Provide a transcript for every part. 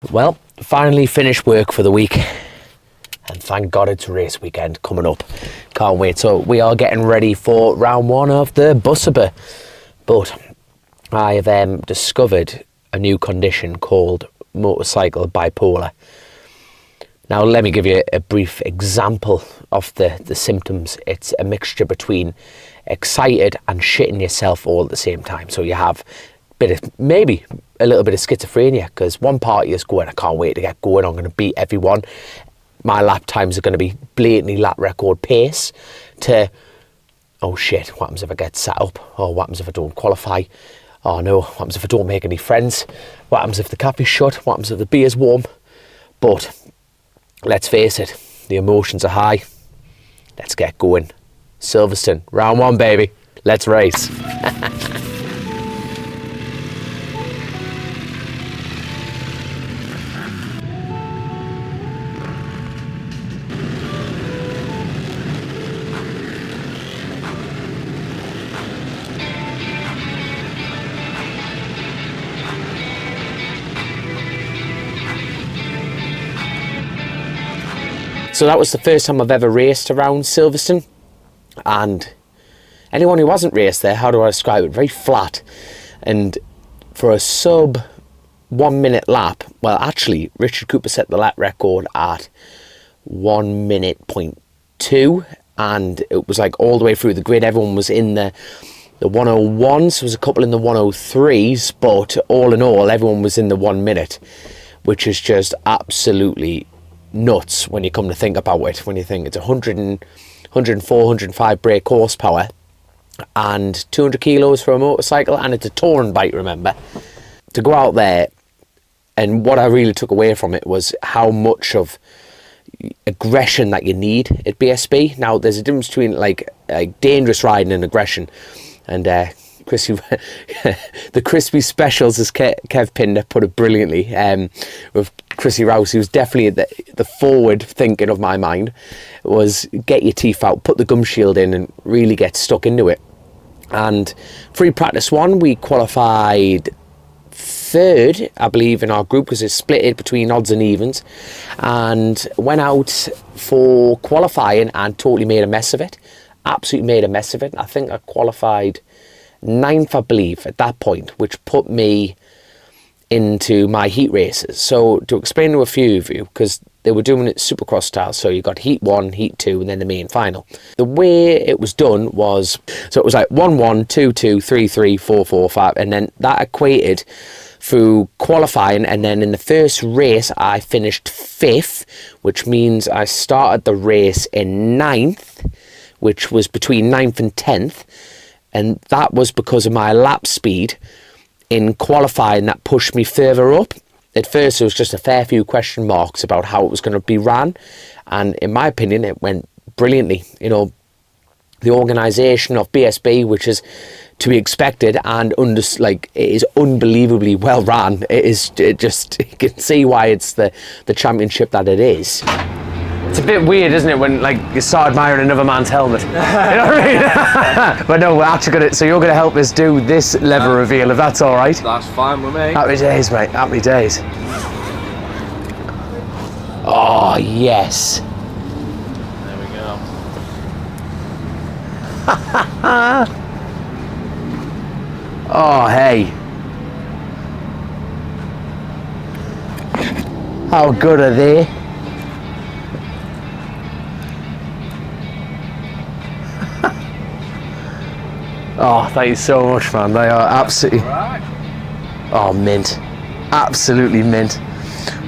Well, finally finished work for the week, and thank God it's race weekend coming up. Can't wait. So we are getting ready for round one of the Bussaber, but I have discovered a new condition called motorcycle bipolar. Now let me give you a brief example of the symptoms. It's a mixture between excited and shitting yourself all at the same time. So you have maybe a little bit of schizophrenia, because one part is going, I can't wait to get going, I'm going to beat everyone, my lap times are going to be blatantly lap record pace, to, oh shit, what happens if I get sat up, or what happens if I don't qualify, oh no, what happens if I don't make any friends, what happens if the cafe's shut, what happens if the beer's warm. But let's face it, the emotions are high. Let's get going. Silverstone, round one, baby. Let's race. So that was the first time I've ever raced around Silverstone, and anyone who hasn't raced there, how do I describe it? Very flat, and for a sub 1 minute lap, well actually Richard Cooper set the lap record at 1 minute 0.2, and it was like all the way through the grid. Everyone was in the 101s, there was a couple in the 103s, but all in all everyone was in the 1 minute, which is just absolutely nuts when you come to think about it. When you think it's 104, 105 brake horsepower and 200 kilos for a motorcycle, and it's a touring bike, remember. To go out there, and what I really took away from it was how much of aggression that you need at BSB. Now there's a difference between like dangerous riding and aggression, and the crispy specials, as Kev Pinder put it brilliantly, with Chrissy Rouse, who's definitely at the forward thinking of my mind, was get your teeth out, put the gum shield in and really get stuck into it. And free practice one, we qualified third, I believe, in our group, because it's split between odds and evens, and went out for qualifying and totally made a mess of it. Absolutely made a mess of it. I think I qualified 9th, I believe, at that point, which put me into my heat races. So to explain to a few of you, because they were doing it supercross style, so you got heat 1, heat 2, and then the main final. The way it was done was, so it was like 1-1, 2-2, 3-3, 4-4, 5, and then that equated through qualifying, and then in the first race I finished 5th, which means I started the race in 9th, which was between 9th and 10th, and that was because of my lap speed in qualifying that pushed me further up. At first there was just a fair few question marks about how it was going to be ran, and in my opinion it went brilliantly. You know, the organisation of BSB, which is to be expected, and it is unbelievably well ran. You can see why it's the championship that it is. It's a bit weird, isn't it, when you start admiring another man's helmet? You know what I mean? But no, we're actually going to, so you're going to help us do this lever reveal, if that's all right. That's fine with me. Happy days, mate. Happy days. Oh, yes. There we go. Oh, hey. How good are they? Oh, thank you so much, man. They are absolutely... Oh, mint. Absolutely mint.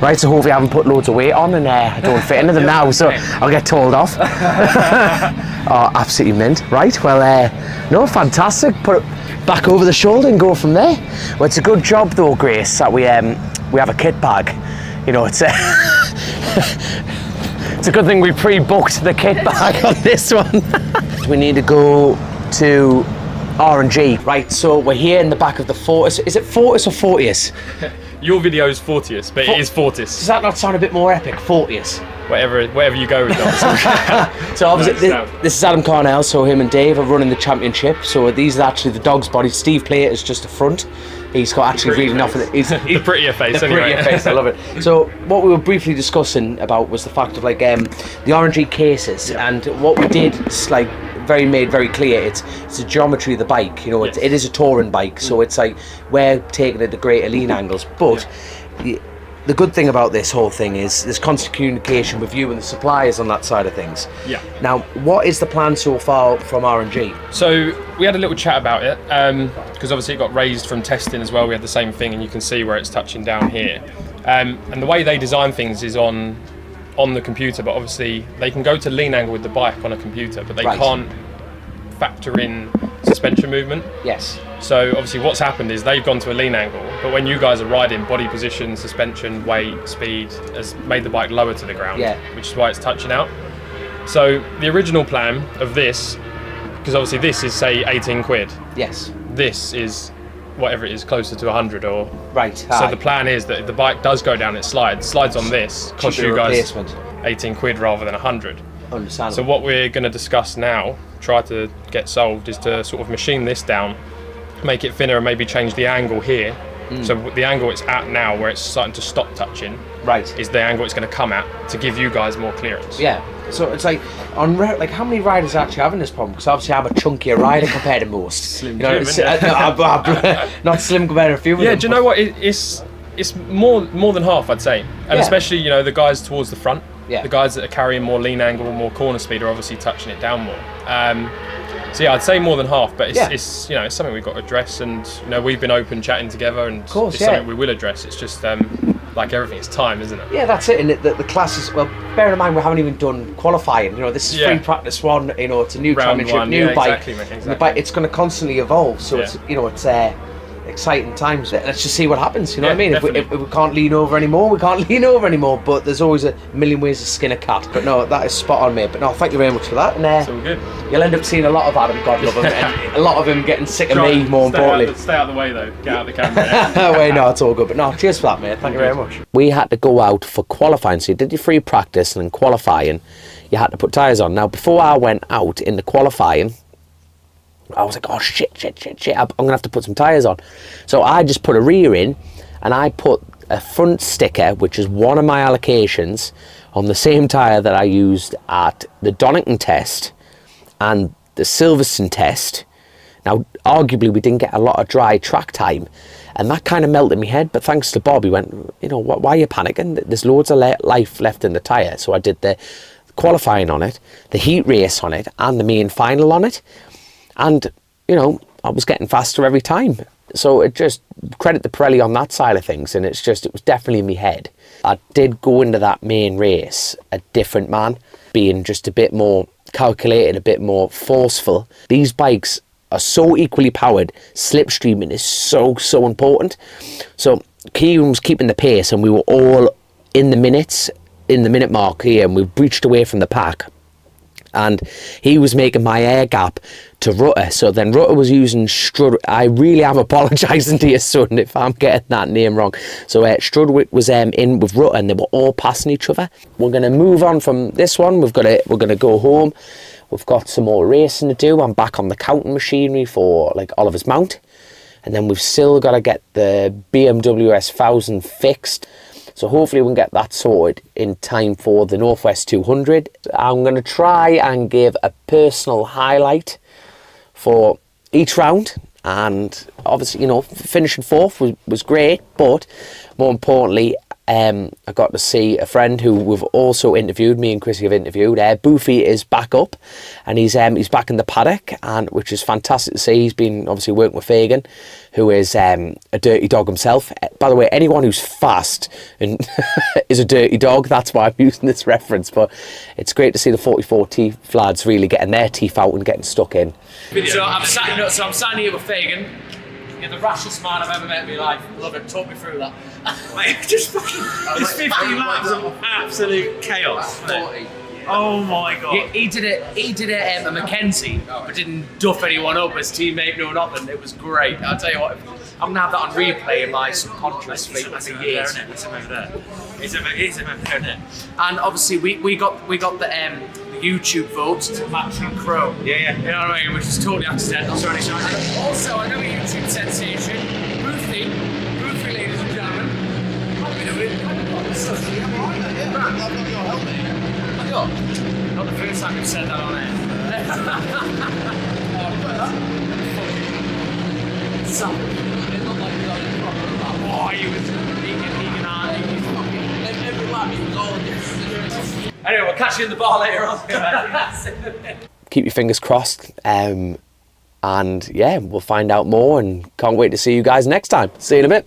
Right, so hopefully I haven't put loads of weight on and I don't fit into them now, so I'll get told off. Oh, absolutely mint. Right, well, no, fantastic. Put it back over the shoulder and go from there. Well, it's a good job, though, Grace, that we have a kit bag. You know, it's it's a good thing we pre-booked the kit bag on this one. We need to go to R&G. Right, so we're here in the back of the Fortis. Is it Fortis or Fortius? Your video is Fortius, but it is Fortis. Does that not sound a bit more epic? Fortius. Whatever you go with, Dom. So obviously this is Adam Carnell, so him and Dave are running the championship. So these are actually the dog's body. Steve Plater is just the front. He's got actually reading off of it. He's The prettier face, the anyway. prettier face, I love it. So what we were briefly discussing about was the fact of like the RNG cases, and what we did is like made very clear. It's the geometry of the bike. You know, it is a touring bike, so it's like we're taking it to greater lean angles. But the good thing about this whole thing is there's constant communication with you and the suppliers on that side of things. Yeah. Now, what is the plan so far from RNG? So we had a little chat about it, because obviously it got raised from testing as well. We had the same thing, and you can see where it's touching down here. And the way they design things is on the computer, but obviously they can go to lean angle with the bike on a computer, but they can't factor in suspension movement. Yes. So obviously what's happened is they've gone to a lean angle, but when you guys are riding, body position, suspension, weight, speed has made the bike lower to the ground, which is why it's touching out. So the original plan of this, because obviously this is say 18 quid. Yes. This is whatever it is, closer to 100 or... Right. So the plan is that if the bike does go down, it slides on this, costs you guys 18 quid rather than 100. Understandable. So what we're going to discuss now, try to get solved, is to sort of machine this down, make it thinner, and maybe change the angle here. So the angle it's at now, where it's starting to stop touching, is the angle it's going to come at to give you guys more clearance. Yeah. So it's like like how many riders actually having this problem? Because obviously I'm a chunkier rider compared to most. Slim you know, Jim, not slim compared to a few of them. Yeah. Do you know what? It's more than half, I'd say, and especially the guys towards the front. Yeah. The guys that are carrying more lean angle, more corner speed are obviously touching it down more. So yeah, I'd say more than half, but it's something we've got to address, and we've been open chatting together, and it's something we will address. It's just like everything, it's time, isn't it? Yeah, that's it. And the classes, well, bear in mind we haven't even done qualifying. This is free practice one. It's a new Round championship, one, new bike. Exactly, mate, exactly. The bike, it's going to constantly evolve. So it's exciting times. Let's just see what happens. You know what I mean? If we can't lean over anymore, we can't lean over anymore. But there's always a million ways to skin a cat. But no, that is spot on, mate. But no, thank you very much for that. And it's all good. You'll end up seeing a lot of Adam, God love him, and a lot of him getting sick of me. More importantly, stay out of the way though. Get out of the camera. Wait, no, it's all good. But no, cheers for that, mate. Thank you very much. We had to go out for qualifying, so you did your free practice, and then qualifying, you had to put tyres on. Now, before I went out in the qualifying, I was like, oh shit, I'm going to have to put some tyres on. So I just put a rear in, and I put a front sticker, which is one of my allocations, on the same tyre that I used at the Donington test and the Silverstone test. Now, arguably, we didn't get a lot of dry track time, and that kind of melted my head, but thanks to Bob, he went, why are you panicking? There's loads of life left in the tyre. So I did the qualifying on it, the heat race on it, and the main final on it. And, I was getting faster every time. So it just, credit to Pirelli on that side of things. And it was definitely in my head. I did go into that main race a different man, being just a bit more calculated, a bit more forceful. These bikes are so equally powered. Slipstreaming is so important. So Kieran was keeping the pace, and we were all in the minute mark here, and we breached away from the pack. And he was making my air gap to Rutter. So then Rutter was using Strud. I really am apologising to your son if I'm getting that name wrong. So Strudwick was in with Rutter, and they were all passing each other. We're going to move on from this one. We're going to go home. We've got some more racing to do. I'm back on the counting machinery for Oliver's Mount. And then we've still got to get the BMW S900r fixed. So hopefully we can get that sorted in time for the Northwest 200. I'm going to try and give a personal highlight for each round. And obviously, finishing fourth was great. But more importantly, I got to see a friend who we've also interviewed, me and Chrissy have interviewed. Boofy is back up, and he's back in the paddock, and which is fantastic to see. He's been obviously working with Fagan, who is a dirty dog himself. By the way, anyone who's fast and is a dirty dog, that's why I'm using this reference. But it's great to see the 44 teeth lads really getting their teeth out and getting stuck in. So I'm sat here with Fagan. You're the rashest man I've ever met in my life. Love it. Talk me through that. Mate, just fucking. It's 50 laps of absolute chaos. 40. Oh my god. Yeah, he did it at Mackenzie, but didn't duff anyone up. His teammate, no nothing. It was great. I'll tell you what, I'm gonna have that on replay in my subconscious for years. It's over there. It's over there. And obviously we got the YouTube votes to Max and Crow. Yeah. You know what I mean? Which is totally accidental. Also, I know a YouTube sensation, Ruthie, Not the first time you've said that on air. Oh, he was eating hard. Every lap he was all this. Anyway, we'll catch you in the bar later on. Keep your fingers crossed. And yeah, we'll find out more and can't wait to see you guys next time. See you in a bit.